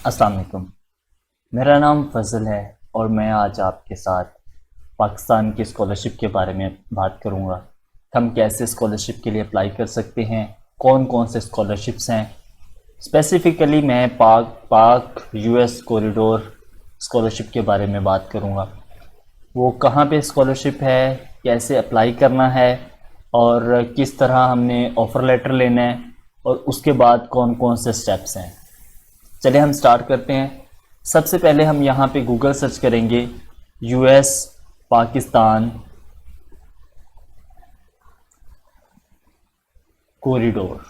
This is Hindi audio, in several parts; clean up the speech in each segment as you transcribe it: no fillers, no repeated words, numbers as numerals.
अस्सलाम वालेकुम। मेरा नाम फजल है और मैं आज आपके साथ पाकिस्तान की स्कॉलरशिप के बारे में बात करूंगा। हम कैसे स्कॉलरशिप के लिए अप्लाई कर सकते हैं, कौन कौन से स्कॉलरशिप्स हैं। स्पेसिफ़िकली मैं पाक यूएस कॉरिडोर स्कॉलरशिप के बारे में बात करूंगा। वो कहाँ पे स्कॉलरशिप है, कैसे अप्लाई करना है और किस तरह हमने ऑफ़र लेटर लेना है और उसके बाद कौन कौन से स्टेप्स हैं। चलिए हम स्टार्ट करते हैं। सबसे पहले हम यहाँ पे गूगल सर्च करेंगे यूएस पाकिस्तान कॉरिडोर।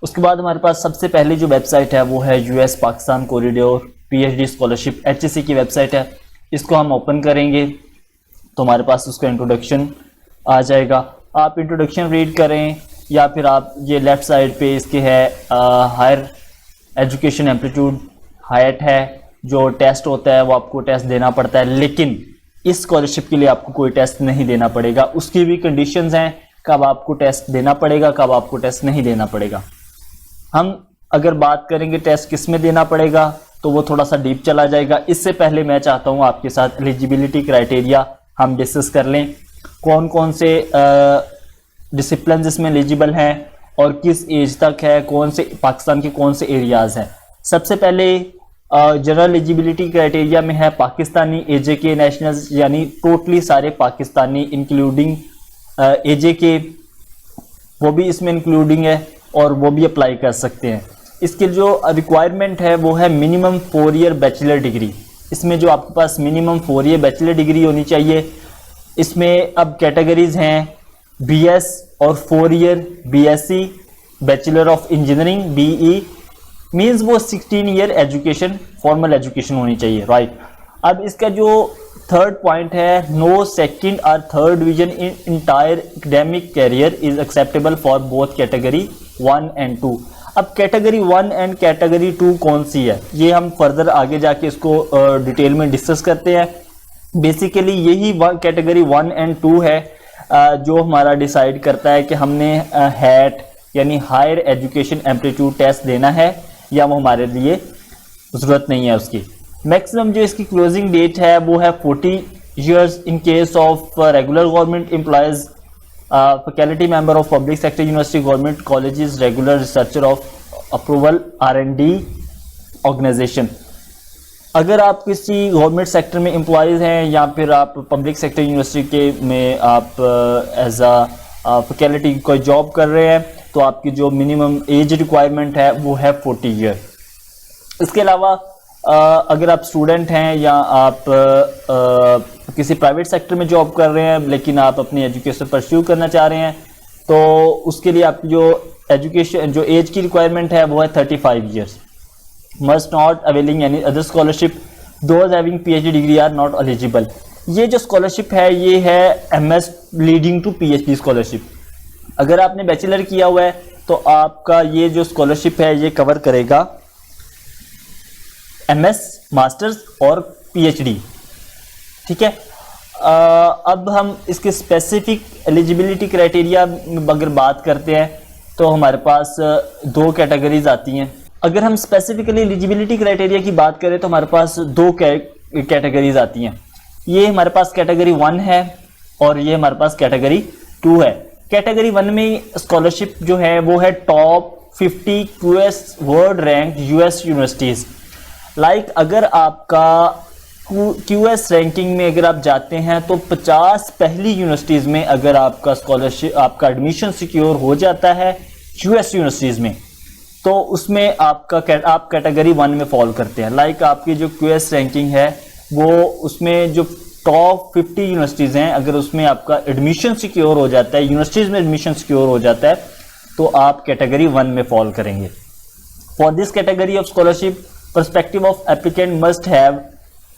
उसके बाद हमारे पास सबसे पहले जो वेबसाइट है वो है US Pakistan corridor PhD scholarship HSC की वेबसाइट है। इसको हम ओपन करेंगे तो हमारे पास उसका इंट्रोडक्शन आ जाएगा। आप इंट्रोडक्शन रीड करें या फिर आप ये लेफ़्ट साइड पे इसके है हायर एजुकेशन एम्पलीट्यूड हाइट है, जो टेस्ट होता है वो आपको टेस्ट देना पड़ता है, लेकिन इस स्कॉलरशिप के लिए आपको कोई टेस्ट नहीं देना पड़ेगा। उसकी भी कंडीशंस हैं, कब आपको टेस्ट देना पड़ेगा, कब आपको टेस्ट नहीं देना पड़ेगा। हम अगर बात करेंगे टेस्ट किस में देना पड़ेगा तो वो थोड़ा सा डीप चला जाएगा। इससे पहले मैं चाहता हूँ आपके साथ एलिजिबिलिटी क्राइटेरिया हम डिस्कस कर लें, कौन कौन से डिसिप्लिन इसमें एलिजिबल हैं और किस एज तक है, कौन से पाकिस्तान के कौन से एरियाज़ हैं। सबसे पहले जनरल एलिजिबिलिटी क्राइटेरिया में है पाकिस्तानी एजेके नेशनल्स, यानी टोटली सारे पाकिस्तानी इंक्लूडिंग एजेके, वो भी इसमें इंक्लूडिंग है और वो भी अप्लाई कर सकते हैं। इसके जो रिक्वायरमेंट है वो है मिनिमम 4 ईयर बैचलर डिग्री। इसमें जो आपके पास मिनिमम 4 ईयर बैचलर डिग्री होनी चाहिए। इसमें अब कैटेगरीज हैं बीएस और 4 year BSc, bachelor of engineering BE, means वो 16 ईयर एजुकेशन फॉर्मल एजुकेशन होनी चाहिए, राइट। अब इसका जो थर्ड पॉइंट है, नो सेकंड और third division in entire academic career is acceptable for both category 1 and 2। अब कैटेगरी 1 एंड कैटेगरी 2 कौन सी है, ये हम फर्दर आगे जाके इसको डिटेल में डिस्कस करते हैं। बेसिकली यही कैटेगरी 1 एंड 2 है जो हमारा डिसाइड करता है कि हमने हैट यानी हायर एजुकेशन एम्पलीट्यूड टेस्ट देना है या वो हमारे लिए ज़रूरत नहीं है उसकी। मैक्सिमम जो इसकी क्लोजिंग डेट है वो है 40 years in case of regular government employees, faculty member of public sector university government colleges, regular researcher of approval R&D organisation. अगर आप किसी गवर्नमेंट सेक्टर में एम्प्लॉयज़ हैं या फिर आप पब्लिक सेक्टर यूनिवर्सिटी के में आप एज आ फैकल्टी कोई जॉब कर रहे हैं तो आपकी जो मिनिमम एज रिक्वायरमेंट है वो है 40 ईयर। इसके अलावा अगर आप स्टूडेंट हैं या आप किसी प्राइवेट सेक्टर में जॉब कर रहे हैं लेकिन आप अपनी एजुकेशन परस्यू करना चाह रहे हैं तो उसके लिए आपकी जो एजुकेशन जो एज की रिक्वायरमेंट है वो है 35 years. Must not availing any other scholarship, those having PhD degree are not eligible. ये जो स्कॉलरशिप है ये है MS leading to PhD scholarship. अगर आपने बैचलर किया हुआ है तो आपका ये जो स्कॉलरशिप है ये कवर करेगा MS, मास्टर्स और PhD, ठीक है। अब हम इसके स्पेसिफिक एलिजिबिलिटी क्राइटेरिया अगर बात करते हैं तो हमारे पास 2 कैटेगरीज आती हैं। अगर हम स्पेसिफिकली एलिजिबिलिटी क्राइटेरिया की बात करें तो हमारे पास 2 कैटेगरीज आती हैं। ये हमारे पास कैटेगरी 1 है और ये हमारे पास कैटेगरी 2 है। कैटेगरी 1 में स्कॉलरशिप जो है वो है top 50 QS world rank US universities. Like अगर आपका QS रैंकिंग में अगर आप जाते हैं तो 50 पहली यूनिवर्सिटीज़ में अगर आपका स्कॉलरशिप आपका एडमिशन सिक्योर हो जाता है US यूनिवर्सिटीज़ में तो उसमें आप कैटेगरी 1 में फॉल करते हैं। लाइक आपकी जो QS रैंकिंग है वो उसमें जो टॉप 50 यूनिवर्सिटीज़ हैं अगर उसमें आपका एडमिशन सिक्योर हो जाता है, यूनिवर्सिटीज़ में एडमिशन सिक्योर हो जाता है तो आप कैटेगरी 1 में फॉल करेंगे। For this category of scholarship perspective of applicant must have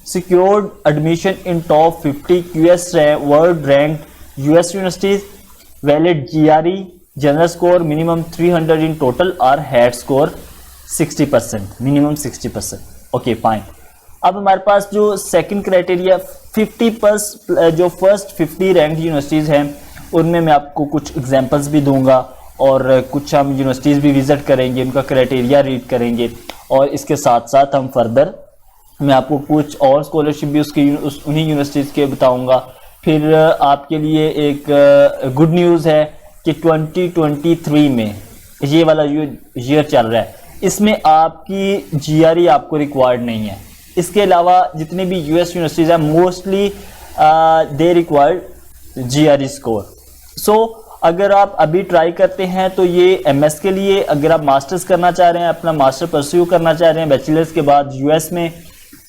secured admission in top 50 QS world ranked US universities, valid GRE, general score minimum 300 in total or HAT score 60%, minimum 60%. Okay, fine. अब हमारे पास जो सेकंड क्राइटेरिया 50+ जो फर्स्ट 50 रैंक यूनिवर्सिटीज़ हैं उनमें मैं आपको कुछ एग्जांपल्स भी दूंगा और कुछ हम यूनिवर्सिटीज़ भी विज़िट करेंगे, उनका क्राइटेरिया रीड करेंगे, और इसके साथ साथ हम फर्दर मैं आपको कुछ और स्कॉलरशिप भी उन्हीं यूनिवर्सिटीज़ के बताऊंगा। फिर आपके लिए एक गुड न्यूज़ है कि 2023 में ये वाला ईयर चल रहा है, इसमें आपकी GRE आपको रिक्वायर्ड नहीं है। इसके अलावा जितने भी US यूनिवर्सिटीज़ हैं mostly they required GRE score. So अगर आप अभी ट्राई करते हैं तो ये MS के लिए, अगर आप मास्टर्स करना चाह रहे हैं, अपना मास्टर परस्यू करना चाह रहे हैं बैचलर्स के बाद US में,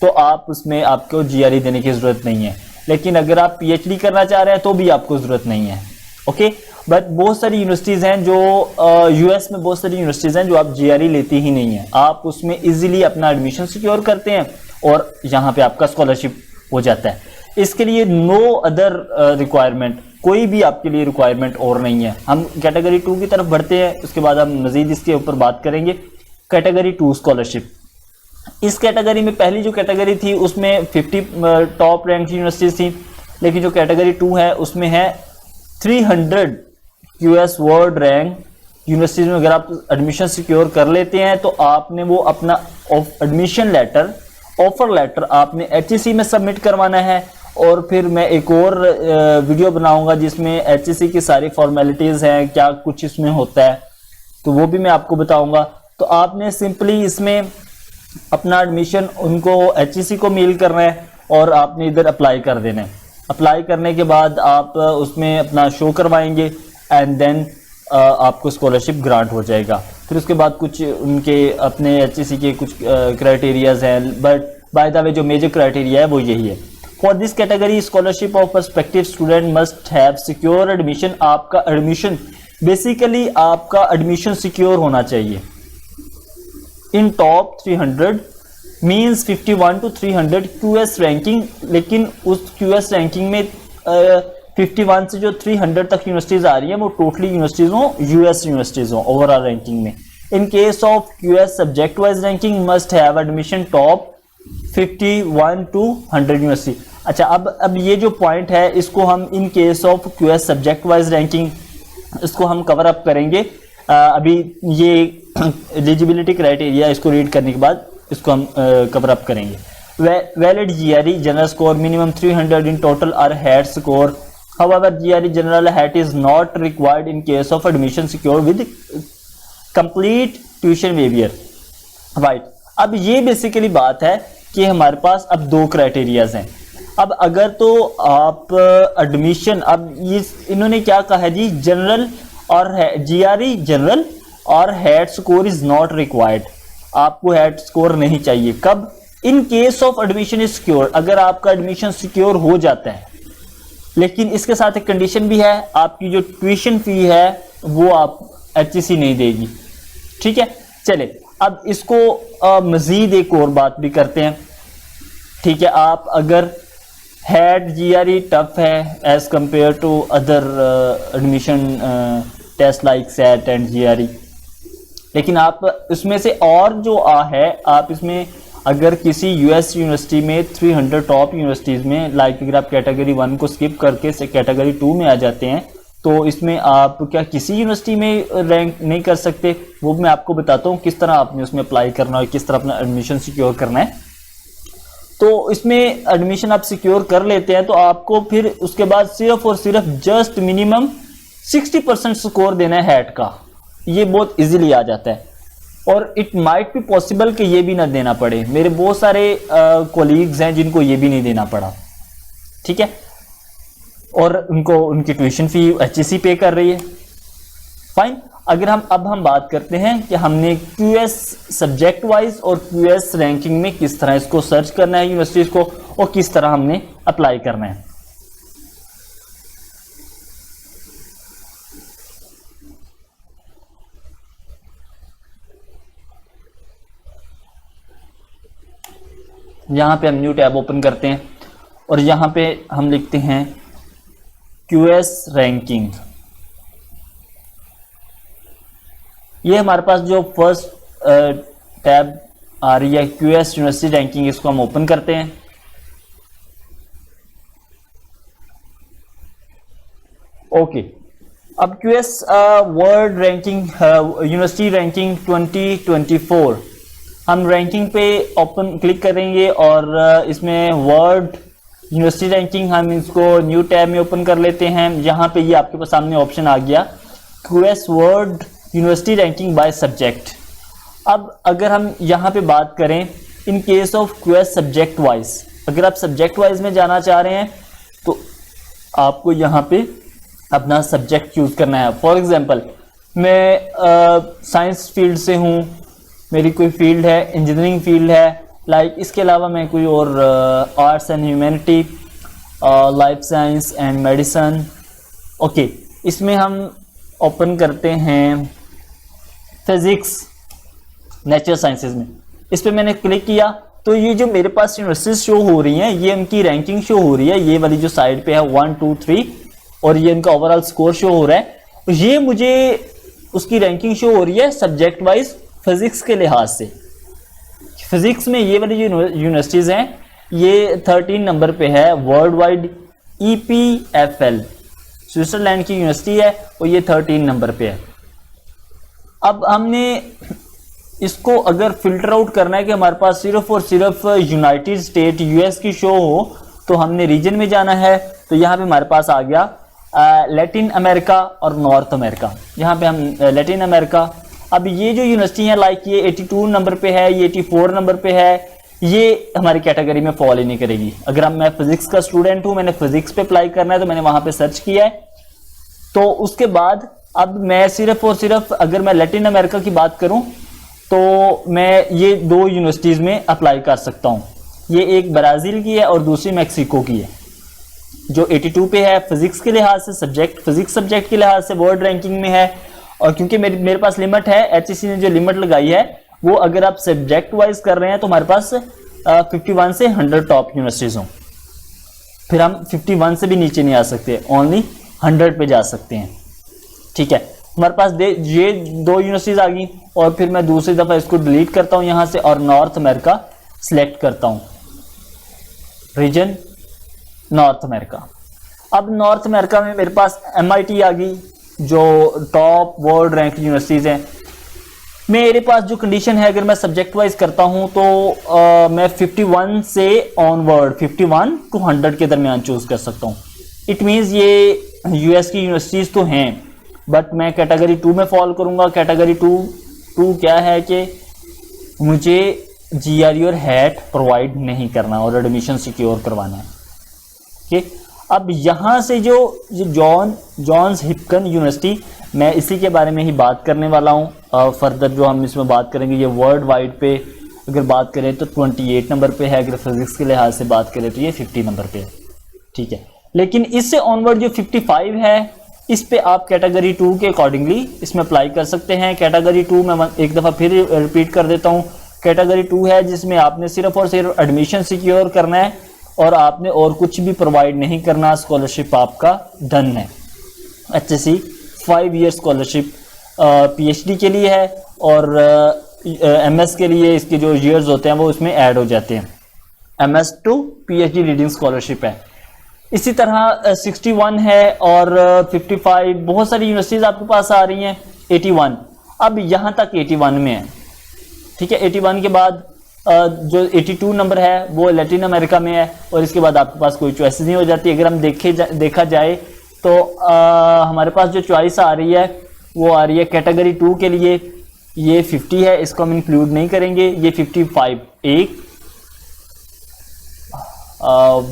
तो आप उसमें आपको GRE देने की ज़रूरत नहीं है। लेकिन अगर आप PhD करना चाह रहे हैं तो भी आपको ज़रूरत नहीं है। ओके, बट बहुत सारी यूनिवर्सिटीज़ हैं जो US में बहुत सारी यूनिवर्सिटीज़ हैं जो आप GRE लेती ही नहीं है, आप उसमें इजीली अपना एडमिशन सिक्योर करते हैं और यहाँ पे आपका स्कॉलरशिप हो जाता है। इसके लिए नो अदर रिक्वायरमेंट, कोई भी आपके लिए रिक्वायरमेंट और नहीं है। हम कैटेगरी 2 की तरफ बढ़ते हैं, उसके बाद हम मजीद इसके ऊपर बात करेंगे। कैटेगरी 2 स्कॉलरशिप, इस कैटेगरी में पहली जो कैटेगरी थी उसमें 50 टॉप रैंक यूनिवर्सिटीज थी, लेकिन जो कैटेगरी 2 है उसमें है 300 US वर्ल्ड रैंक यूनिवर्सिटीज में। अगर आप एडमिशन सिक्योर कर लेते हैं तो आपने वो अपना एडमिशन लेटर, ऑफर लेटर आपने HEC में सबमिट करवाना है, और फिर मैं एक और वीडियो बनाऊंगा जिसमें HEC की सारी फॉर्मेलिटीज़ हैं, क्या कुछ इसमें होता है, तो वो भी मैं आपको बताऊंगा। तो आपने सिंपली इसमें अपना एडमिशन उनको HEC को मेल करना है और आपने इधर अप्लाई कर देना है। अप्लाई करने के बाद आप उसमें अपना शो करवाएंगे एंड देन आपको स्कॉलरशिप ग्रांट हो जाएगा। फिर उसके बाद कुछ उनके अपने HEC के कुछ क्राइटेरियाज हैं, बट बाय द वे जो मेजर क्राइटेरिया है वो यही है। For this category scholarship of perspective student must have secure admission. आपका एडमिशन बेसिकली आपका एडमिशन सिक्योर होना चाहिए in top 300 means 51 to 300 QS ranking, लेकिन उस QS रैंकिंग में 51 से जो 300 तक यूनिवर्सिटीज आ रही हैं वो टोटली यूनिवर्सिटीज हो, US यूनिवर्सिटीज हो ओवरऑल रैंकिंग में। इन case of QS subject wise ranking must have admission top 51 to 100 university. अच्छा, अब ये जो पॉइंट है इसको हम इन case of QS subject wise ranking इसको हम कवर अप करेंगे। अभी ये एलिजिबिलिटी क्राइटेरिया इसको रीड करने के बाद इसको हम कवर अप करेंगे। Valid GRE general score minimum 300 in total or HAT score, however GRE general HAT is not required in case of admission secure with complete tuition waiver. Right, अब ये बेसिकली बात है कि हमारे पास अब दो क्राइटेरियाज हैं। अब अगर तो आप एडमिशन, अब ये इन्होंने क्या कहा है जी, जनरल और GRE जनरल और head score is not required, आपको हेड स्कोर नहीं चाहिए। कब? इन case of admission is secure, अगर आपका एडमिशन सिक्योर हो जाता है। लेकिन इसके साथ एक कंडीशन भी है, आपकी जो ट्यूशन फी है वो आप HEC नहीं देगी। ठीक है, चले अब इसको मजीद एक और बात भी करते हैं। ठीक है, आप अगर हेड GRE टफ है as compare to other admission test like SAT and GRE, लेकिन आप इसमें से और जो है आप इसमें अगर किसी US यूनिवर्सिटी में 300 टॉप यूनिवर्सिटीज़ में, लाइक अगर आप कैटेगरी 1 को स्किप करके से कैटेगरी 2 में आ जाते हैं तो इसमें आप क्या किसी यूनिवर्सिटी में रैंक नहीं कर सकते? वो मैं आपको बताता हूँ किस तरह आपने उसमें अप्लाई करना है, किस तरह अपना एडमिशन सिक्योर करना है। तो इसमें एडमिशन आप सिक्योर कर लेते हैं तो आपको फिर उसके बाद सिर्फ और सिर्फ जस्ट मिनिमम 60% स्कोर देना है हैट का, ये बहुत इजीली आ जाता है। और इट माइट भी पॉसिबल कि ये भी ना देना पड़े, मेरे बहुत सारे कोलीग्स हैं जिनको ये भी नहीं देना पड़ा। ठीक है, और उनको उनकी ट्यूशन फी HEC पे कर रही है। फाइन, अगर हम बात करते हैं कि हमने QS सब्जेक्ट वाइज और QS रैंकिंग में किस तरह इसको सर्च करना है यूनिवर्सिटीज को और किस तरह हमने अप्लाई करना है। यहां पे हम न्यू टैब ओपन करते हैं और यहां पे हम लिखते हैं QS रैंकिंग। ये हमारे पास जो फर्स्ट टैब आ रही है QS यूनिवर्सिटी रैंकिंग, इसको हम ओपन करते हैं। ओके, अब QS world ranking university ranking 2024, हम रैंकिंग पे ओपन क्लिक करेंगे और इसमें वर्ल्ड यूनिवर्सिटी रैंकिंग, हम इसको न्यू टैब में ओपन कर लेते हैं। यहाँ पे ये आपके पास सामने ऑप्शन आ गया QS world university ranking by subject. अब अगर हम यहाँ पे बात करें इन case of QS subject wise, अगर आप सब्जेक्ट वाइज में जाना चाह रहे हैं तो आपको यहाँ पे अपना सब्जेक्ट चूज करना है। फॉर एग्जांपल मैं साइंस फील्ड से हूँ, मेरी कोई फील्ड है इंजीनियरिंग फील्ड है, लाइक इसके अलावा मैं कोई और arts and humanity, life science and medicine. Okay, इसमें हम ओपन करते हैं फिजिक्स नेचुरल साइंसेज में। इस पर मैंने क्लिक किया तो ये जो मेरे पास यूनिवर्सिटीज शो हो रही हैं, ये उनकी रैंकिंग शो हो रही है, ये वाली जो साइड पे है 1 2 3, और ये इनका ओवरऑल स्कोर शो हो रहा है। ये मुझे उसकी रैंकिंग शो हो रही है सब्जेक्ट वाइज फिजिक्स के लिहाज से। फिजिक्स में ये वाली जो यूनिवर्सिटीज हैं ये 13 नंबर पे है वर्ल्ड वाइड। EPFL स्विट्जरलैंड की यूनिवर्सिटी है और ये 13 नंबर पे है। अब हमने इसको अगर फिल्टर आउट करना है कि हमारे पास सिर्फ और सिर्फ यूनाइटेड स्टेट US की शो हो, तो हमने रीजन में जाना है। तो यहाँ पे हमारे पास आ गया लैटिन अमेरिका और नॉर्थ अमेरिका। यहाँ पे हम लैटिन अमेरिका, अब ये जो यूनिवर्सिटी है लाइक ये 82 नंबर पे है, ये 84 नंबर पे है, ये हमारी कैटेगरी में फॉल ही नहीं करेगी। अगर हम मैं फिजिक्स का स्टूडेंट हूँ, मैंने फिजिक्स पे अप्लाई करना है तो मैंने वहां पे सर्च किया है। तो उसके बाद अब मैं सिर्फ और सिर्फ अगर मैं लैटिन अमेरिका की बात करूं तो मैं ये 2 यूनिवर्सिटीज में अप्लाई कर सकता हूं। ये एक ब्राजील की है और दूसरी मैक्सिको की है, जो 82 पे है फिजिक्स के लिहाज से, सब्जेक्ट फिजिक्स सब्जेक्ट के लिहाज से वर्ल्ड रैंकिंग में है। और क्योंकि मेरे पास लिमिट है, HEC ने जो लिमिट लगाई है वो अगर आप सब्जेक्ट वाइज कर रहे हैं तो हमारे पास 51 से 100 टॉप यूनिवर्सिटीज हों, फिर हम 51 से भी नीचे नहीं आ सकते, ओनली 100 पे जा सकते हैं। ठीक है, हमारे पास ये 2 यूनिवर्सिटीज आ गई और फिर मैं दूसरी दफा इसको डिलीट करता हूं यहां से और नॉर्थ अमेरिका सिलेक्ट करता हूं, रीजन नॉर्थ अमेरिका। अब नॉर्थ अमेरिका में मेरे पास MIT आ गई जो टॉप वर्ल्ड रैंक यूनिवर्सिटीज हैं। मेरे पास जो कंडीशन है, अगर मैं सब्जेक्ट वाइज करता हूं तो मैं 51 से ऑनवर्ड 51 to 100 के दरमियान चूज कर सकता हूं। इट मीन्स ये US की यूनिवर्सिटीज तो हैं बट मैं कैटेगरी 2 में फॉल करूंगा। कैटेगरी 2 क्या है कि मुझे GRE और HAT प्रोवाइड नहीं करना और एडमिशन सिक्योर करवाना है। ठीक, अब यहाँ से जो जॉन्स हिपकिन यूनिवर्सिटी, मैं इसी के बारे में ही बात करने वाला हूँ। फर्दर जो हम इसमें बात करेंगे, ये वर्ल्ड वाइड पे अगर बात करें तो 28 नंबर पे है, अगर फिजिक्स के लिहाज से बात करें तो ये 50 नंबर पे है। ठीक है, लेकिन इससे ऑनवर्ड जो 55 है इस पे आप कैटेगरी 2 के अकॉर्डिंगली इसमें अप्लाई कर सकते हैं। कैटेगरी 2 में एक दफ़ा फिर रिपीट कर देता हूँ, कैटेगरी 2 है जिसमें आपने सिर्फ और सिर्फ एडमिशन सिक्योर करना है और आपने और कुछ भी प्रोवाइड नहीं करना। स्कॉलरशिप आपका डन है। HEC 5 ईयर स्कॉलरशिप PhD के लिए है और MS के लिए इसके जो ईयर्स होते हैं वो इसमें ऐड हो जाते हैं। MS to PhD reading scholarship है। इसी तरह 61 है और 55, बहुत सारी यूनिवर्सिटीज आपके पास आ रही हैं। 81, अब यहाँ तक 81 में है। ठीक है, 81 के बाद जो 82 नंबर है वो लैटिन अमेरिका में है और इसके बाद आपके पास कोई चॉइस नहीं हो जाती। अगर हम देखा जाए तो हमारे पास जो चॉइस आ रही है वो आ रही है कैटेगरी 2 के लिए, ये 50 है, इसको हम इंक्लूड नहीं करेंगे। ये 55,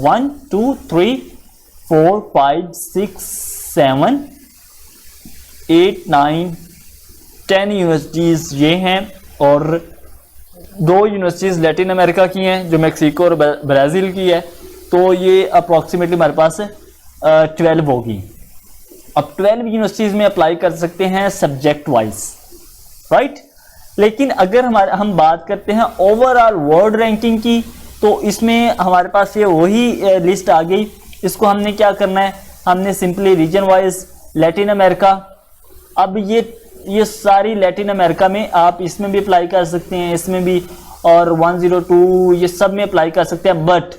1 2 3 4 5 6 7 8 9 10 यूनिवर्सिटीज ये हैं और 2 यूनिवर्सिटीज लैटिन अमेरिका की हैं जो मैक्सिको और ब्राज़ील की है। तो ये अप्रॉक्सीमेटली हमारे पास 12 होगी। अब 12 यूनिवर्सिटीज में अप्लाई कर सकते हैं सब्जेक्ट वाइज, राइट। लेकिन अगर हम बात करते हैं ओवरऑल वर्ल्ड रैंकिंग की तो इसमें हमारे पास ये वही लिस्ट आ गई। इसको हमने क्या करना है, हमने simply region wise Latin America, अब ये सारी लैटिन अमेरिका में आप इसमें भी अप्लाई कर सकते हैं, इसमें भी, और 102 ये सब में अप्लाई कर सकते हैं, बट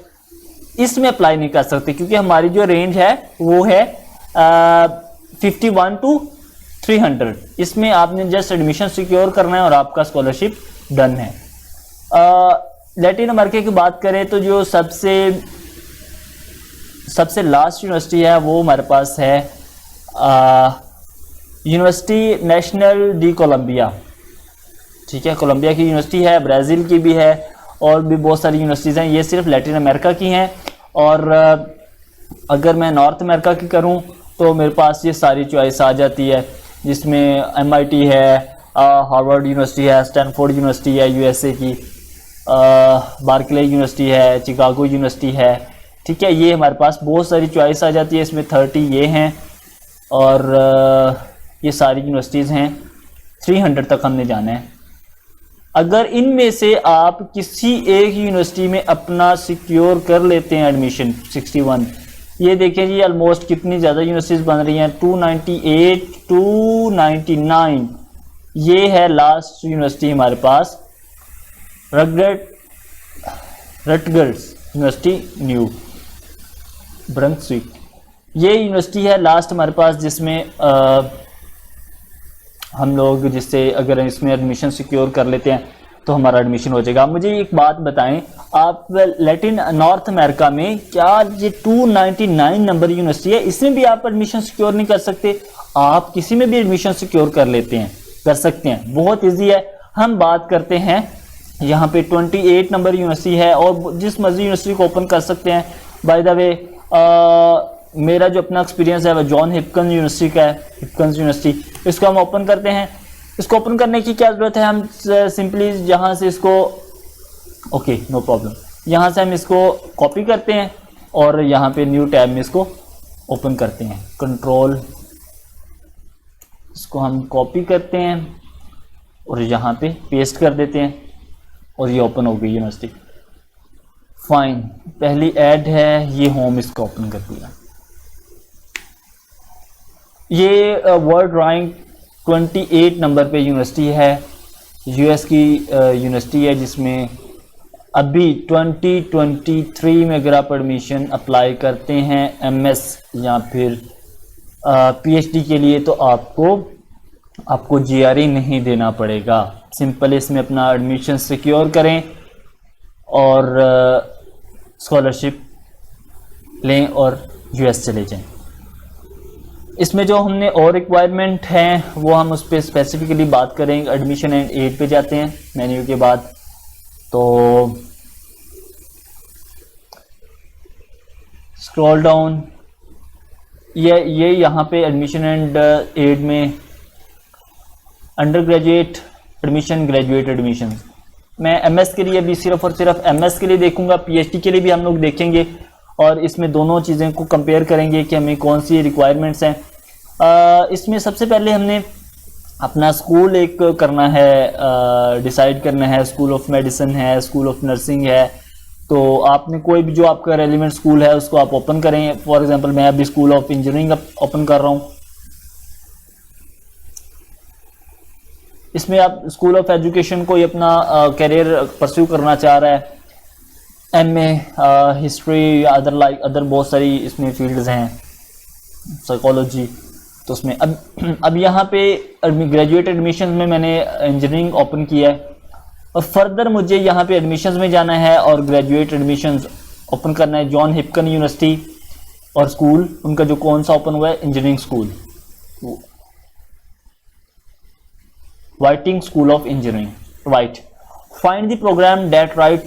इसमें अप्लाई नहीं कर सकते क्योंकि हमारी जो रेंज है वो है 51 to 300, इसमें आपने जस्ट एडमिशन सिक्योर करना है और आपका स्कॉलरशिप डन है। लैटिन अमेरिका की बात करें तो जो सबसे लास्ट यूनिवर्सिटी है वो हमारे पास है यूनिवर्सिटी नेशनल डी कोलंबिया। ठीक है, कोलंबिया की यूनिवर्सिटी है, ब्राज़ील की भी है और भी बहुत सारी यूनिवर्सिटीज़ हैं। ये सिर्फ लैटिन अमेरिका की हैं। और अगर मैं नॉर्थ अमेरिका की करूं तो मेरे पास ये सारी चॉइस आ जाती है, जिसमें MIT है, हार्वर्ड यूनिवर्सिटी है, स्टैनफोर्ड यूनिवर्सिटी है USA की, बार्कले यूनिवर्सिटी है, चिकागो यूनिवर्सिटी है। ठीक है, ये हमारे पास बहुत सारी चॉइस आ जाती है। इसमें 30 ये हैं और ये सारी यूनिवर्सिटीज़ हैं। 300 तक हमने जाना है। अगर इनमें से आप किसी एक यूनिवर्सिटी में अपना सिक्योर कर लेते हैं एडमिशन 61, ये देखें जी ऑलमोस्ट कितनी ज़्यादा यूनिवर्सिटीज़ बन रही हैं, 298 299। ये है लास्ट यूनिवर्सिटी हमारे पास, रटगर्स यूनिवर्सिटी न्यू ब्रंसविक। ये यूनिवर्सिटी है लास्ट हमारे पास, जिसमें हम लोग जिससे अगर इसमें एडमिशन सिक्योर कर लेते हैं तो हमारा एडमिशन हो जाएगा। मुझे एक बात बताएं, आप लैटिन नॉर्थ अमेरिका में क्या ये 299 नंबर यूनिवर्सिटी है, इसमें भी आप एडमिशन सिक्योर नहीं कर सकते? आप किसी में भी एडमिशन सिक्योर कर सकते हैं, बहुत इजी है। हम बात करते हैं यहाँ पे 28 नंबर यूनिवर्सिटी है और जिस मर्जी यूनिवर्सिटी को ओपन कर सकते हैं। बाय द वे मेरा जो अपना एक्सपीरियंस है वह जॉन हिपकिंस यूनिवर्सिटी का है, हिपकिंस यूनिवर्सिटी। इसको हम ओपन करते हैं। इसको ओपन करने की क्या ज़रूरत है, हम सिंपली यहाँ से इसको ओके नो प्रॉब्लम, यहाँ से हम इसको कॉपी करते हैं और यहाँ पे न्यू टैब में इसको ओपन करते हैं। कंट्रोल, इसको हम कॉपी करते हैं और यहाँ पे पेस्ट कर देते हैं और ये ओपन हो गई यूनिवर्सिटी। फाइन, पहली ऐड है, ये होम, इसको ओपन कर दिया। ये वर्ल्ड रैंक 28 नंबर पे यूनिवर्सिटी है, US की यूनिवर्सिटी है, जिसमें अभी 2023 में अगर आप एडमिशन अप्लाई करते हैं MS या फिर PhD के लिए तो आपको GRE नहीं देना पड़ेगा। सिंपल इसमें अपना एडमिशन सिक्योर करें और स्कॉलरशिप लें और US चले जाएं। इसमें जो हमने और रिक्वायरमेंट हैं वो हम उस पर स्पेसिफिकली बात करेंगे। एडमिशन एंड एड पे जाते हैं मेन्यू के बाद। तो स्क्रॉल डाउन, ये यहाँ पे एडमिशन एंड एड में under graduate admission, graduate admission, मैं MS के लिए भी सिर्फ और सिर्फ MS के लिए देखूंगा। PhD के लिए भी हम लोग देखेंगे और इसमें दोनों चीज़ें को कंपेयर करेंगे कि हमें कौन सी रिक्वायरमेंट्स हैं। इसमें सबसे पहले हमने अपना स्कूल एक करना है, डिसाइड करना है। स्कूल ऑफ मेडिसिन है, स्कूल ऑफ नर्सिंग है, तो आपने कोई भी जो आपका रेलिवेंट स्कूल है उसको आप ओपन करें। फॉर एग्जांपल मैं अभी स्कूल ऑफ इंजीनियरिंग ओपन कर रहा हूँ। इसमें आप स्कूल ऑफ एजुकेशन कोई अपना करियर परस्यू करना चाह रहा है, MA हिस्ट्री या अदर बहुत सारी इसमें फील्ड्स हैं, साइकोलॉजी, तो उसमें अब यहाँ पे ग्रेजुएट एडमिशन में मैंने इंजीनियरिंग ओपन किया है और फर्दर मुझे यहाँ पे एडमिशन्स में जाना है और ग्रेजुएट एडमिशन्स ओपन करना है। जॉन हिपकिंस यूनिवर्सिटी और स्कूल उनका जो कौन सा ओपन हुआ है, engineering school, Whiting School of Engineering, right? Find the program that right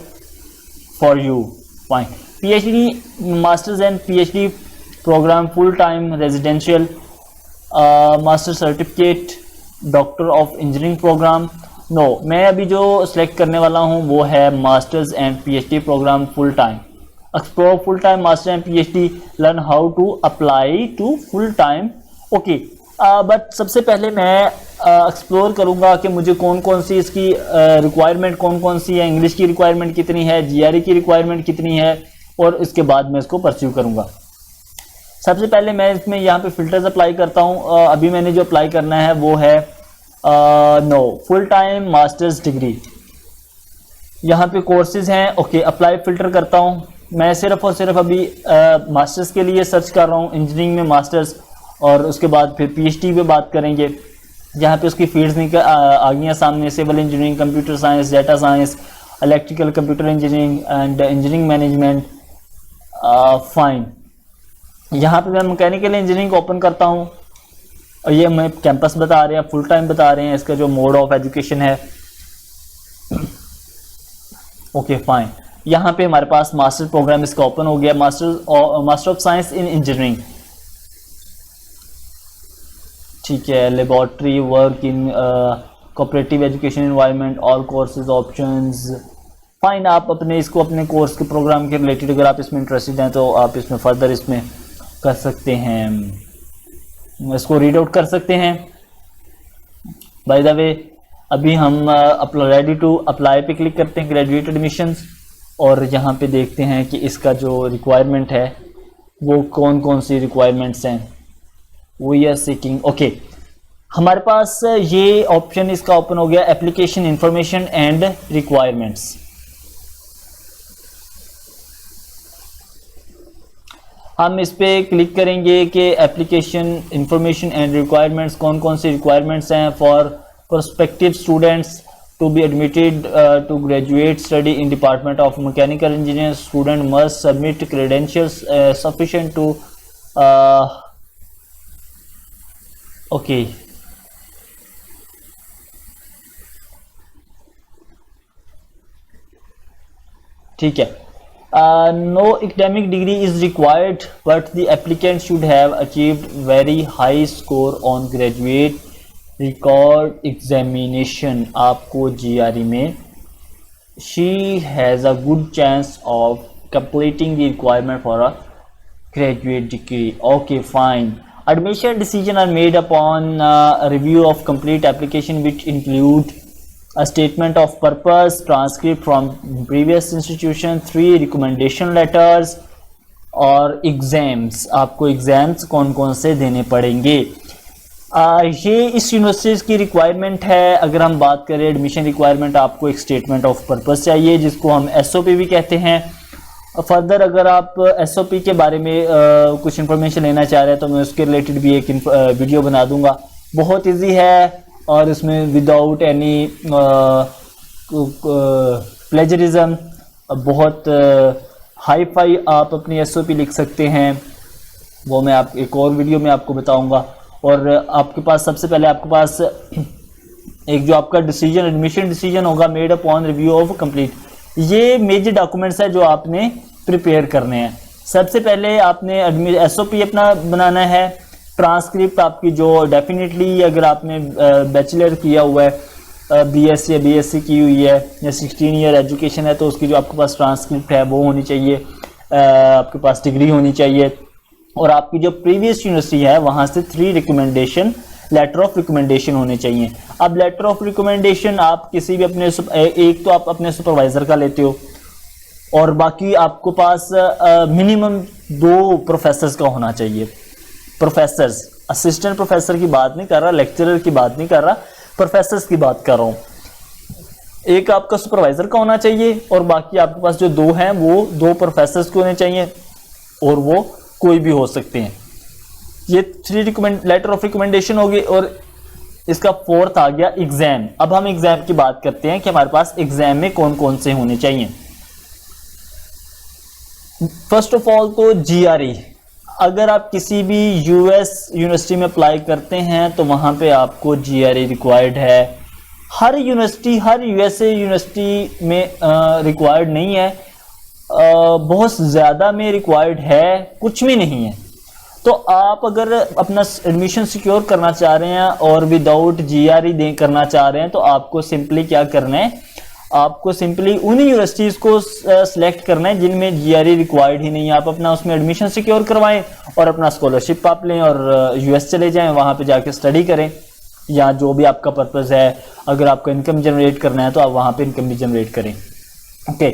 for you. Fine. PhD, Masters and PhD program, full-time residential, Master Certificate, Doctor of Engineering program. No, मैं अभी जो select करने वाला हूँ वो है Masters and PhD program full-time. Explore full-time Master and PhD. Learn how to apply to full-time. Okay. But सबसे पहले मैं एक्सप्लोर करूंगा कि मुझे कौन कौन सी इसकी रिक्वायरमेंट कौन कौन सी है, इंग्लिश की रिक्वायरमेंट कितनी है, GRE की रिक्वायरमेंट कितनी है, और इसके बाद मैं इसको परस्यू करूंगा। सबसे पहले मैं इसमें यहाँ पे फिल्टर्स अप्लाई करता हूँ। अभी मैंने जो अप्लाई करना है वो है no full time masters degree. यहाँ पे कोर्सेज हैं, ओके अप्लाई फिल्टर करता हूँ। मैं सिर्फ और सिर्फ अभी मास्टर्स के लिए सर्च कर रहा हूँ, इंजीनियरिंग में मास्टर्स, और उसके बाद फिर PhD पे बात करेंगे, जहाँ पे उसकी फील्ड्स निकल आ गई हैं सामने, civil engineering, computer science, data science, electrical, computer engineering and engineering management. Fine, यहाँ पे मैं मैकेनिकल इंजीनियरिंग ओपन करता हूँ और ये हमें कैंपस बता रहे हैं, फुल टाइम बता रहे हैं, इसका जो मोड ऑफ एजुकेशन है। ओके फाइन, यहाँ पे हमारे पास मास्टर प्रोग्राम इसका ओपन हो गया, master of science in engineering. ठीक है, laboratory work in cooperative education environment, all courses options. Fine, आप अपने इसको अपने कोर्स के प्रोग्राम के रिलेटेड अगर आप इसमें इंटरेस्टेड हैं तो आप इसमें फर्दर इसमें कर सकते हैं, इसको रीड आउट कर सकते हैं। बाय द वे अभी हम रेडी टू अप्लाई पे क्लिक करते हैं, ग्रेजुएट एडमिशंस, और यहाँ पे देखते हैं कि इसका जो रिक्वायरमेंट है वो कौन कौन सी रिक्वायरमेंट्स हैं। वी आर सीकिंग, ओके, हमारे पास ये ऑप्शन इसका ओपन हो गया, एप्लीकेशन इंफॉर्मेशन एंड रिक्वायरमेंट्स। हम इस पे क्लिक करेंगे कि एप्लीकेशन इंफॉर्मेशन एंड रिक्वायरमेंट्स, कौन कौन सी रिक्वायरमेंट्स हैं for prospective students to be admitted to graduate study in department of mechanical engineering. Student must submit credentials sufficient to okay, ठीक है। No academic degree is required, but the applicant should have achieved very high score on graduate record examination. आपको GRE में she has a good chance of completing the requirement for a graduate degree. Okay, fine. Admission decision are made upon a review of complete application, which include a statement of purpose, transcript from previous institution, 3 recommendation letters और एग्जाम्स। आपको एग्जाम्स कौन कौन से देने पड़ेंगे, ये इस यूनिवर्सिटीज़ की रिक्वायरमेंट है। अगर हम बात करें एडमिशन रिक्वायरमेंट, आपको एक स्टेटमेंट ऑफ पर्पस चाहिए जिसको हम SOP भी कहते हैं। फर्दर अगर आप SOP के बारे में कुछ इन्फॉर्मेशन लेना चाह रहे हैं तो मैं उसके रिलेटेड भी एक वीडियो बना दूंगा, बहुत ईजी है और इसमें विदाउट एनी प्लेजरिज्म बहुत हाई फाई आप अपनी SOP लिख सकते हैं, वो मैं आप एक और वीडियो में आपको बताऊंगा। और आपके पास सबसे पहले आपके पास एक जो आपका डिसीजन, एडमिशन डिसीजन होगा, made upon review of complete, ये मेजर डॉक्यूमेंट्स है जो आपने प्रिपेयर करने हैं। सबसे पहले आपने SOP अपना बनाना है, ट्रांसक्रिप्ट आपकी जो डेफिनेटली अगर आपने बैचलर किया हुआ है, BSc या BSc की हुई है या 16 ईयर एजुकेशन है तो उसकी जो आपके पास ट्रांसक्रिप्ट है वो होनी चाहिए, आपके पास डिग्री होनी चाहिए, और आपकी जो प्रीवियस यूनिवर्सिटी है वहाँ से 3 रिकमेंडेशन, लेटर ऑफ रिकमेंडेशन होने चाहिए। अब लेटर ऑफ रिकमेंडेशन आप किसी भी अपने एक तो आप अपने सुपरवाइजर का लेते हो और बाकी आपको पास मिनिमम 2 प्रोफेसर्स का होना चाहिए। प्रोफेसर्स, असिस्टेंट प्रोफेसर की बात नहीं कर रहा, लेक्चरर की बात नहीं कर रहा, प्रोफेसर्स की बात कर रहा हूँ। एक आपका सुपरवाइजर का होना चाहिए और बाकी आपके पास जो 2 हैं वो 2 प्रोफेसर्स के होने चाहिए और वो कोई भी हो सकते हैं। ये 3 लेटर ऑफ रिकमेंडेशन होगी और इसका 4th आ गया एग्जाम। अब हम एग्जाम की बात करते हैं कि हमारे पास एग्जाम में कौन कौन से होने चाहिए। फर्स्ट ऑफ ऑल तो GRE, अगर आप किसी भी US यूनिवर्सिटी में अप्लाई करते हैं तो वहाँ पे आपको GRE रिक्वायर्ड है। हर यूनिवर्सिटी, हर USA यूनिवर्सिटी में रिक्वायर्ड नहीं है, बहुत ज़्यादा में रिक्वायर्ड है, कुछ भी नहीं है। तो आप अगर अपना एडमिशन सिक्योर करना चाह रहे हैं और विदाउट GRE करना चाह रहे हैं तो आपको सिंपली क्या करना है, आपको सिंपली उन यूनिवर्सिटीज को सिलेक्ट करना है जिनमें GRE रिक्वायर्ड ही नहीं है। आप अपना उसमें एडमिशन सिक्योर करवाएं और अपना स्कॉलरशिप आप लें और US चले जाएं, वहां पे जाके स्टडी करें, या जो भी आपका पर्पस है। अगर आपको इनकम जनरेट करना है तो आप वहां पे इनकम भी जनरेट करें। ओके,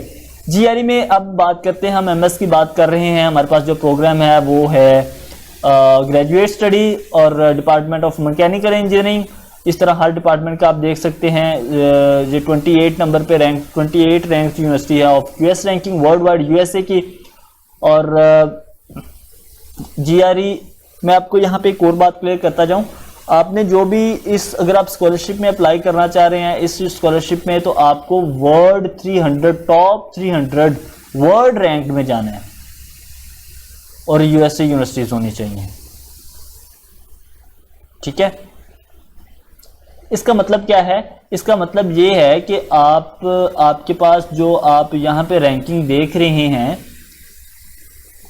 GRE में अब बात करते हैं, हम MS की बात कर रहे हैं। हमारे पास जो प्रोग्राम है वो है ग्रेजुएट स्टडी और डिपार्टमेंट ऑफ मैकेनिकल इंजीनियरिंग। इस तरह हर डिपार्टमेंट का आप देख सकते हैं। ये 28 नंबर पे 28 रैंक यूनिवर्सिटी है of US ranking world wide USA की। और GRE मैं आपको यहाँ पे एक और बात क्लियर करता जाऊँ, आपने जो भी अगर आप स्कॉलरशिप में अप्लाई करना चाह रहे हैं इस स्कॉलरशिप में, तो आपको वर्ल्ड 300 टॉप 300 वर्ल्ड रैंक में जाना है और यूएसए यूनिवर्सिटीज होनी चाहिए। ठीक है, इसका मतलब क्या है? इसका मतलब ये है कि आपके पास जो आप यहाँ पे रैंकिंग देख रहे हैं,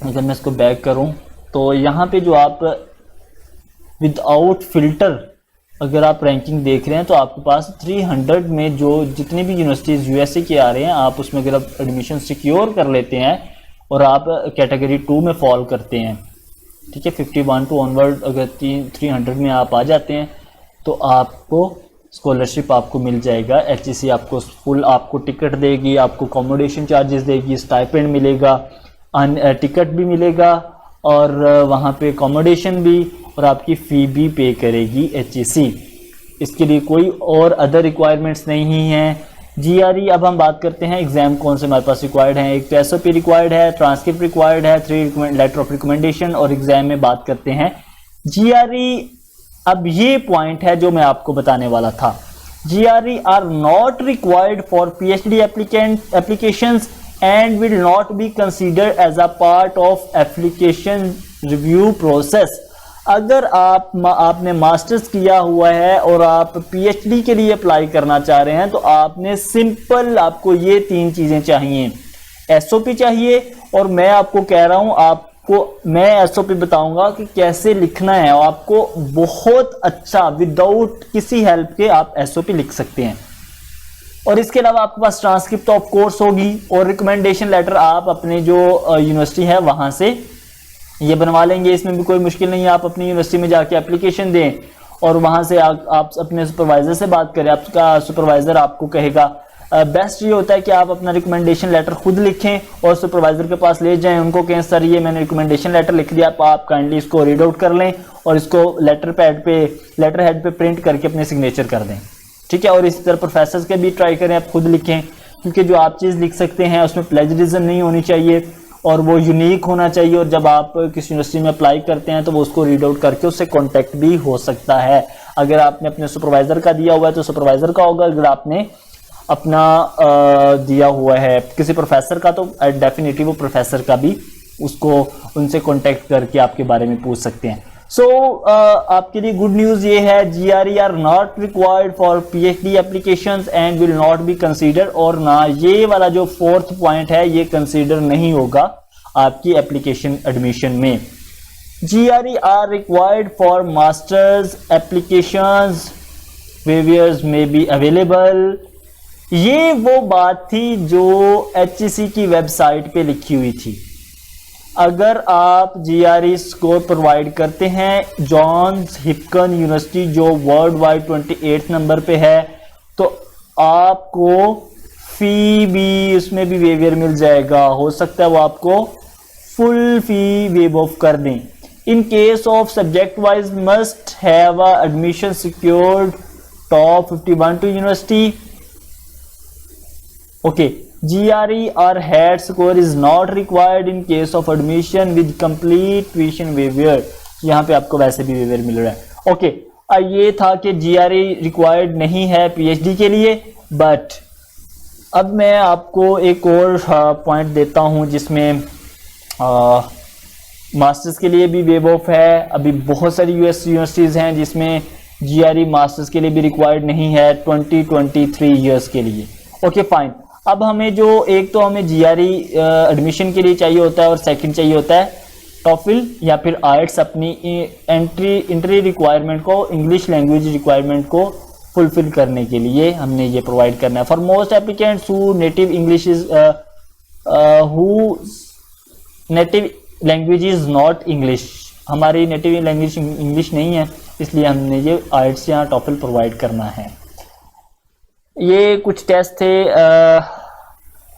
अगर मैं इसको बैक करूं तो यहाँ पे जो आप विदाउट फिल्टर अगर आप रैंकिंग देख रहे हैं तो आपके पास 300 में जो जितनी भी यूनिवर्सिटीज़ यूएसए के आ रहे हैं, आप उसमें अगर आप एडमिशन सिक्योर कर लेते हैं और आप कैटेगरी 2 में फॉल करते हैं, ठीक है, 51 टू ऑनवर्ड अगर 300 में आप आ जाते हैं तो आपको स्कॉलरशिप आपको मिल जाएगा। एचईसी आपको फुल आपको टिकट देगी, आपको अकोमोडेशन चार्जेस देगी, स्टाइपेंड मिलेगा, टिकट भी मिलेगा और वहाँ पे अकोमोडेशन भी, और आपकी फ़ी भी पे करेगी एचईसी। इसके लिए कोई और अदर रिक्वायरमेंट्स नहीं हैं। जीआरई, अब हम बात करते हैं एग्जाम कौन से हमारे पास रिक्वायर्ड हैं। एक तो एसओपी रिक्वायर्ड है, ट्रांसक्रिप्ट रिक्वायर्ड है, 3 लेटर ऑफ रिकमेंडेशन, और एग्जाम में बात करते हैं जीआरई। अब ये पॉइंट है जो मैं आपको बताने वाला था। GRE are not required for PhD applications and will not be considered as a part of application review process। अगर आपने मास्टर्स किया हुआ है और आप पीएचडी के लिए अप्लाई करना चाह रहे हैं तो आपने सिंपल, आपको ये 3 चीजें चाहिए। एसओपी चाहिए, और मैं आपको कह रहा हूं मैं एसओपी बताऊंगा कि कैसे लिखना है, आपको बहुत अच्छा विदाउट किसी हेल्प के आप एसओपी लिख सकते हैं। और इसके अलावा आपके पास ट्रांसक्रिप्ट ऑफ कोर्स होगी, और रिकमेंडेशन लेटर आप अपने जो यूनिवर्सिटी है वहां से ये बनवा लेंगे। इसमें भी कोई मुश्किल नहीं है, आप अपनी यूनिवर्सिटी में जाके एप्लीकेशन दें और वहां से आप अपने सुपरवाइजर से बात करें। आपका सुपरवाइजर आपको कहेगा, बेस्ट ये होता है कि आप अपना रिकमेंडेशन लेटर खुद लिखें और सुपरवाइजर के पास ले जाएं, उनको कहें सर ये मैंने रिकमेंडेशन लेटर लिख दिया, आप काइंडली इसको रीड आउट कर लें और इसको लेटर हेड पे प्रिंट करके अपने सिग्नेचर कर दें। ठीक है, और इसी तरह प्रोफेसर के भी ट्राई करें आप खुद लिखें, क्योंकि जो आप चीज़ लिख सकते हैं उसमें प्लेजरिज्म नहीं होनी चाहिए और वो यूनिक होना चाहिए, और जब आप किसी यूनिवर्सिटी में अप्लाई करते हैं तो वो उसको रीड आउट करके उससे कांटेक्ट भी हो सकता है। अगर आपने अपने सुपरवाइजर का दिया हुआ है तो सुपरवाइजर का होगा, अगर आपने अपना दिया हुआ है किसी प्रोफेसर का तो डेफिनेटली वो प्रोफेसर का भी उसको उनसे कांटेक्ट करके आपके बारे में पूछ सकते हैं। सो आपके लिए गुड न्यूज ये है, GRE are not required for PhD applications and will not be consider, और ना ये वाला जो 4th पॉइंट है ये कंसीडर नहीं होगा आपकी एप्लीकेशन एडमिशन में। GRE are required for masters applications, waivers में बी अवेलेबल। ये वो बात थी जो एचईसी की वेबसाइट पे लिखी हुई थी। अगर आप जीआरई स्कोर प्रोवाइड करते हैं जॉन्स हिपकिन यूनिवर्सिटी जो वर्ल्ड वाइड 28 नंबर पे है, तो आपको फी भी उसमें भी वेवियर मिल जाएगा। हो सकता है वो आपको फुल फी वेव ऑफ कर दें। In case of subject wise must have a admission secured top 51 to university. Okay, GRE or HAT score is not required in case of admission with complete tuition waiver। यहाँ पे आपको वैसे भी वेवर मिल रहा है। ओके, ये था कि GRE रिक्वायर्ड नहीं है पीएचडी के लिए, बट अब मैं आपको एक और पॉइंट देता हूँ जिसमें मास्टर्स के लिए भी वेव ऑफ है। अभी बहुत सारी यूएस यूनिवर्सिटीज़ हैं जिसमें GRE मास्टर्स के लिए भी रिक्वायर्ड नहीं है 20-23 ईयर्स के लिए। ओके फाइन, अब हमें जो एक तो हमें जीआरई एडमिशन के लिए चाहिए होता है और सेकंड चाहिए होता है टॉफिल या फिर आइट्स अपनी एंट्री रिक्वायरमेंट को, इंग्लिश लैंग्वेज रिक्वायरमेंट को फुलफिल करने के लिए हमने ये प्रोवाइड करना है। For most applicants who native English is who native language is not English, हमारी नेटिव लैंग्वेज इंग्लिश नहीं है, इसलिए हमने ये आइट्स या टॉफिल प्रोवाइड करना है। ये कुछ टेस्ट थे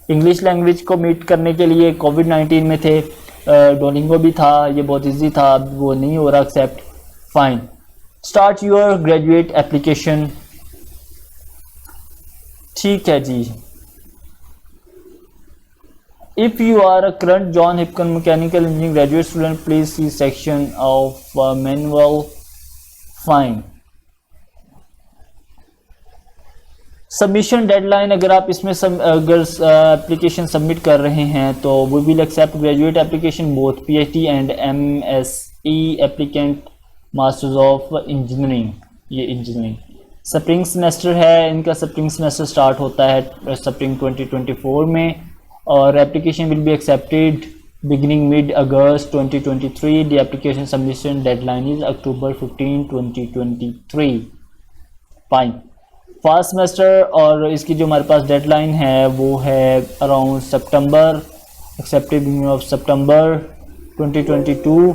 इंग्लिश लैंग्वेज को मीट करने के लिए, कोविड-19 में थे, डोलिंगो भी था, ये बहुत इजी था, अब वो नहीं हो रहा accept. Fine, start your graduate application. ठीक है जी, If you are a current John Hopkins Mechanical Engineering graduate student, please see section of manual. Fine. Submission deadline, अगर आप इसमें अगर एप्लीकेशन सबमिट कर रहे हैं तो we will accept graduate application both PhD and MSE applicant masters of engineering. ये इंजीनियरिंग स्प्रिंग सेमेस्टर है, इनका स्प्रिंग सेमेस्टर स्टार्ट होता है स्प्रिंग 2024 में, और application will be accepted beginning mid August 2023। The application submission deadline is October 15, 2023। Fine. First semester और इसकी जो हमारे पास डेडलाइन है वो है around September, accepted beginning of September 2022।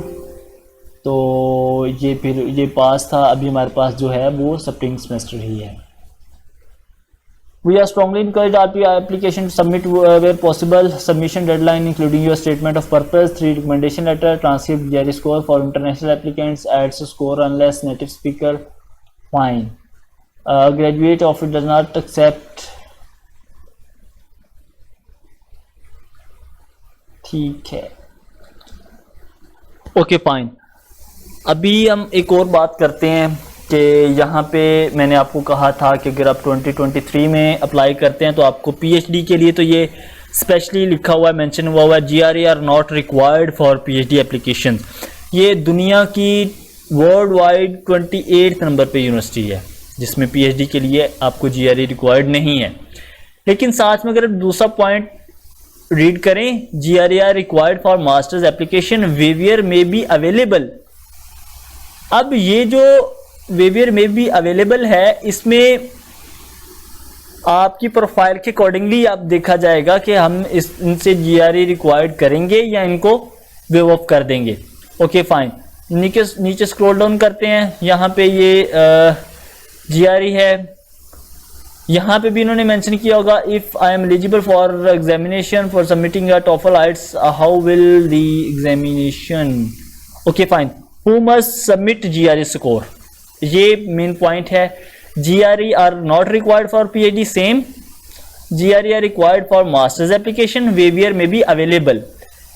तो ये फिर ये पास था, अभी हमारे पास जो है वो स्प्रिंग सेमेस्टर ही है। We are strongly encourage RP application to submit where possible. Submission deadline including your statement of purpose, 3 recommendation letter, transcript, GRE score for international applicants, adds score unless native speaker. Fine. Graduate of it does not accept. ठीक है, ओके फाइन। अभी हम एक और बात करते हैं कि यहाँ पे मैंने आपको कहा था कि अगर आप 2023 में अप्लाई करते हैं तो आपको पीएचडी के लिए, तो ये स्पेशली लिखा हुआ है, मेंशन हुआ है, GRE are not required for PhD application. ये दुनिया की वर्ल्ड वाइड 28 नंबर पे यूनिवर्सिटी है जिसमें पीएचडी के लिए आपको जीआरई रिक्वायर्ड नहीं है। लेकिन साथ में अगर दूसरा पॉइंट रीड करें, GRE are required for masters application waiver में बी अवेलेबल। अब ये जो वेवियर में भी अवेलेबल है, इसमें आपकी प्रोफाइल के अकॉर्डिंगली आप देखा जाएगा कि हम इनसे जीआरई रिक्वायर्ड करेंगे या इनको वेव ऑफ कर देंगे। Okay fine. नीचे स्क्रॉल डाउन करते हैं, यहाँ पे ये जीआरई है, यहाँ पे भी इन्होंने मेंशन किया होगा, if I am eligible for examination for submitting a TOEFL IELTS, how will the examination. Okay fine. Who must submit GRE score, ये मेन पॉइंट है। GRE are not required for PhD, same. GRE are required for masters application, waiver में भी अवेलेबल।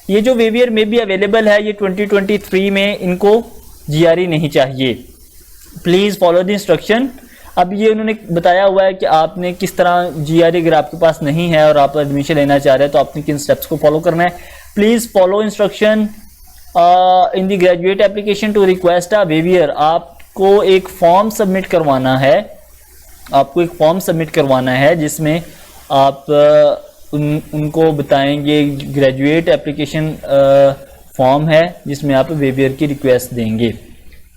ये जो वेवियर में भी अवेलेबल है, ये 2023 में इनको जीआरई नहीं चाहिए। Please follow the instruction. अब ये उन्होंने बताया हुआ है कि आपने किस तरह जीआरई, अगर आपके पास नहीं है और आप एडमिशन लेना चाह रहे हैं तो आपने किन स्टेप्स को फॉलो करना है। Please follow instruction in the graduate application to request a waiver. आपको एक फॉर्म सबमिट करवाना है, आपको एक फॉर्म सबमिट करवाना है जिसमें आप उनको बताएंगे, ग्रेजुएट एप्लीकेशन फॉर्म है जिसमें आप वेवियर की रिक्वेस्ट देंगे।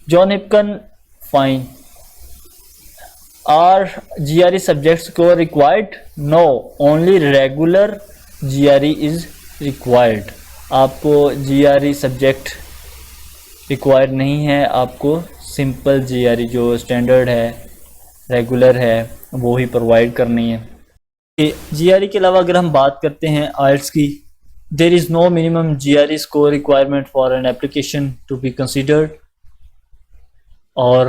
John Hopkins, fine. Are GRE subjects को required? No, only regular GRE is required. आपको जीआरई सब्जेक्ट रिक्वायर्ड नहीं है, आपको सिंपल जीआरई जो स्टैंडर्ड है, रेगुलर है, वो ही प्रोवाइड करनी है। जीआरई के अलावा अगर हम बात करते हैं आइल्स की, there is no minimum GRE score requirement for an application to be considered. और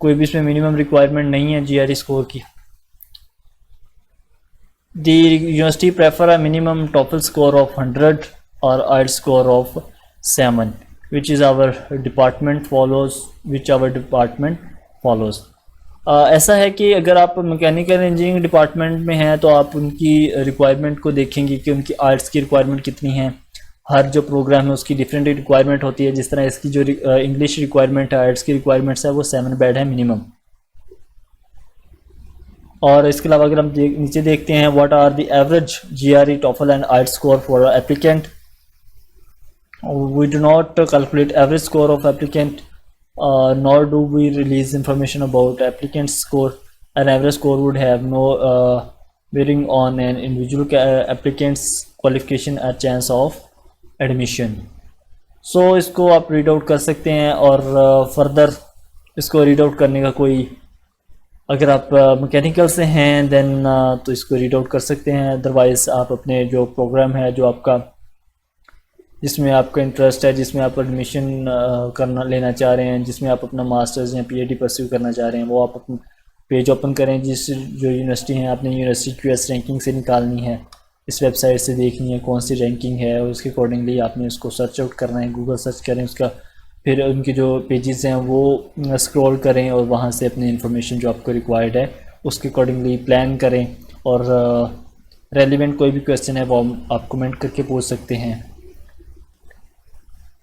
कोई भी इसमें मिनिमम रिक्वायरमेंट नहीं है जीआरई स्कोर की। The university prefer a minimum TOEFL score of 100 or IELTS score of 7, which our department follows. ऐसा है कि अगर आप मैकेनिकल इंजीनियरिंग डिपार्टमेंट में हैं तो आप उनकी रिक्वायरमेंट को देखेंगे कि उनकी आर्ट्स की रिक्वायरमेंट कितनी है। हर जो प्रोग्राम है उसकी डिफरेंट रिक्वायरमेंट होती है। जिस तरह इसकी जो इंग्लिश रिक्वायरमेंट है, आर्ट्स की रिक्वायरमेंट्स है, वो 7 बैड है मिनिमम। और इसके अलावा अगर हम नीचे देखते हैं, what are the average GRE TOEFL and IELTS score for applicant, we do not calculate average score of applicant, nor do we release information about applicant's score. An average score would have no bearing on an individual applicant's qualification or chance of admission. So इसको आप रीड आउट कर सकते हैं और फर्दर इसको रीड आउट करने का कोई, अगर आप मैकेनिकल से हैं देन तो इसको रीड आउट कर सकते हैं। अदरवाइज आप अपने जो प्रोग्राम है, जो आपका जिसमें आपका इंटरेस्ट है, जिसमें आप एडमिशन लेना चाह रहे हैं, जिसमें आप अपना मास्टर्स या पीएचडी परस्यू करना चाह रहे हैं, वो आप अपना पेज ओपन करें। जिस जो यूनिवर्सिटी है आपने यूनिवर्सिटी क्यूएस रैंकिंग से निकालनी है, इस वेबसाइट से देखनी है, कौन सी रैंकिंग है, और उसके अकॉर्डिंगली आपने उसको सर्च आउट करना है, गूगल सर्च करें उसका, फिर उनकी जो पेजेस हैं वो स्क्रॉल करें और वहाँ से अपनी इन्फॉर्मेशन जो आपको रिक्वायर्ड है उसके अकॉर्डिंगली प्लान करें। और रेलिवेंट कोई भी क्वेश्चन है वो आप कमेंट करके पूछ सकते हैं।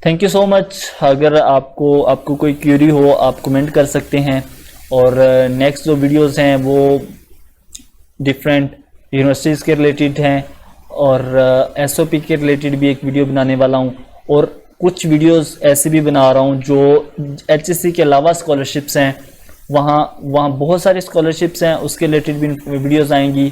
Thank you so much. अगर आपको कोई क्यूरी हो आप कमेंट कर सकते हैं। और नेक्स्ट जो वीडियोस हैं वो डिफरेंट यूनिवर्सिटीज़ के रिलेटेड हैं, और एसओपी के रिलेटेड भी एक वीडियो बनाने वाला हूं, और कुछ वीडियोस ऐसे भी बना रहा हूं जो एचएससी के अलावा स्कॉलरशिप्स हैं, वहाँ बहुत सारी स्कॉलरशिप्स हैं उसके रिलेटेड भी वीडियोस आएंगी।